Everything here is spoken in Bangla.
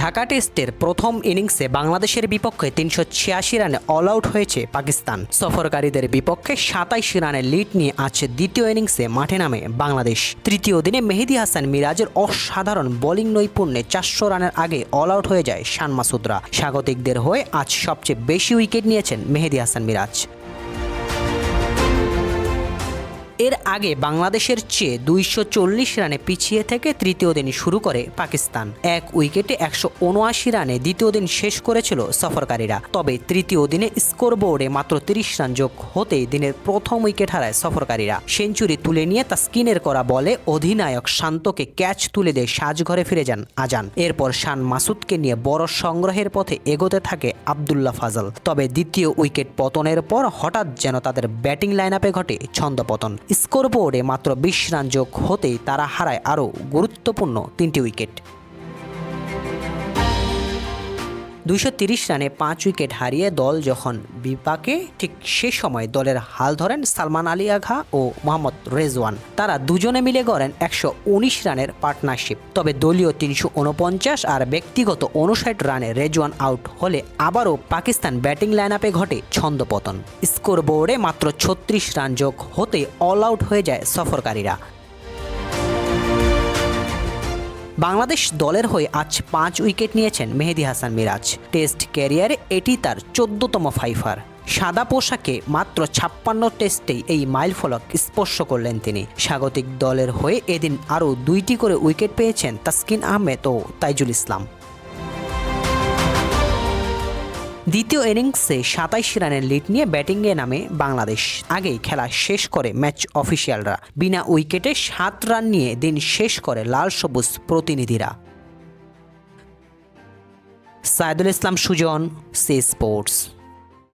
ঢাকা টেস্টের প্রথম ইনিংসে বাংলাদেশের বিপক্ষে ৩৮৬ রানে অল আউট হয়েছে পাকিস্তান। সফরকারীদের বিপক্ষে ২৭ রানের লিড নিয়ে আজ দ্বিতীয় ইনিংসে মাঠে নামে বাংলাদেশ। তৃতীয় দিনে মেহেদী হাসান মিরাজের অসাধারণ বোলিং নৈপুণ্যে ৪০০ রানের আগে অল আউট হয়ে যায় শান মাসুদরা। স্বাগতিকদের হয়ে আজ সবচেয়ে বেশি উইকেট নিয়েছেন মেহেদী হাসান মিরাজ। এর আগে বাংলাদেশের চেয়ে ২৪০ রানে পিছিয়ে থেকে তৃতীয় দিন শুরু করে পাকিস্তান। এক উইকেটে ১৭৯ রানে দ্বিতীয় দিন শেষ করেছিল সফরকারীরা। তবে তৃতীয় দিনে স্কোরবোর্ডে মাত্র ৩০ রান যোগ হতেই দিনের প্রথম উইকেট হারায় সফরকারীরা। সেঞ্চুরি তুলে নিয়ে তাসকিনের করা বলে অধিনায়ক শান্তকে ক্যাচ তুলে দিয়ে সাজঘরে ফিরে যান আজান। এরপর শান মাসুদকে নিয়ে বড় সংগ্রহের পথে এগোতে থাকে আবদুল্লাহ ফাজল। তবে দ্বিতীয় উইকেট পতনের পর হঠাৎ যেন তাদের ব্যাটিং লাইন আপে ঘটে ছন্দপতন। স্কোরবোর্ডে মাত্র ২০ রান যোগ হতেই তারা হারায় আরও গুরুত্বপূর্ণ ৩টি উইকেট। ২৩০ রানে ৫ উইকেট হারিয়ে দল যখন বিপাকে, ঠিক সে সময় দলের হাল ধরেন সালমান আলী আঘা ও মোহাম্মদ রেজওয়ান। তারা দুজনে মিলে গড়েন ১১৯ রানের পার্টনারশিপ। তবে দলীয় ৩৪৯ আর ব্যক্তিগত ৫৯ রানে রেজওয়ান আউট হলে আবারও পাকিস্তান ব্যাটিং লাইন আপে ঘটে ছন্দপতন। স্কোরবোর্ডে মাত্র ৩৬ রান যোগ হতে অল আউট হয়ে যায় সফরকারীরা। বাংলাদেশ দলের হয়ে আজ ৫ উইকেট নিয়েছেন মেহেদী হাসান মিরাজ। টেস্ট ক্যারিয়ারে এটি তার ১৪তম ফাইফার। সাদা পোশাকে মাত্র ৫৬ টেস্টেই এই মাইলফলক স্পর্শ করলেন তিনি। স্বাগতিক দলের হয়ে এদিন আরও ২টি করে উইকেট পেয়েছেন তাসকিন আহমেদ ও তাইজুল ইসলাম। দ্বিতীয় ইনিংসে ২৭ রানের লিড নিয়ে ব্যাটিংয়ে নামে বাংলাদেশ। আগেই খেলা শেষ করে ম্যাচ অফিসিয়ালরা। বিনা উইকেটে ৭ রান নিয়ে দিন শেষ করে লাল সবুজ প্রতিনিধিরা। Saidul Islam Sujan, C sports.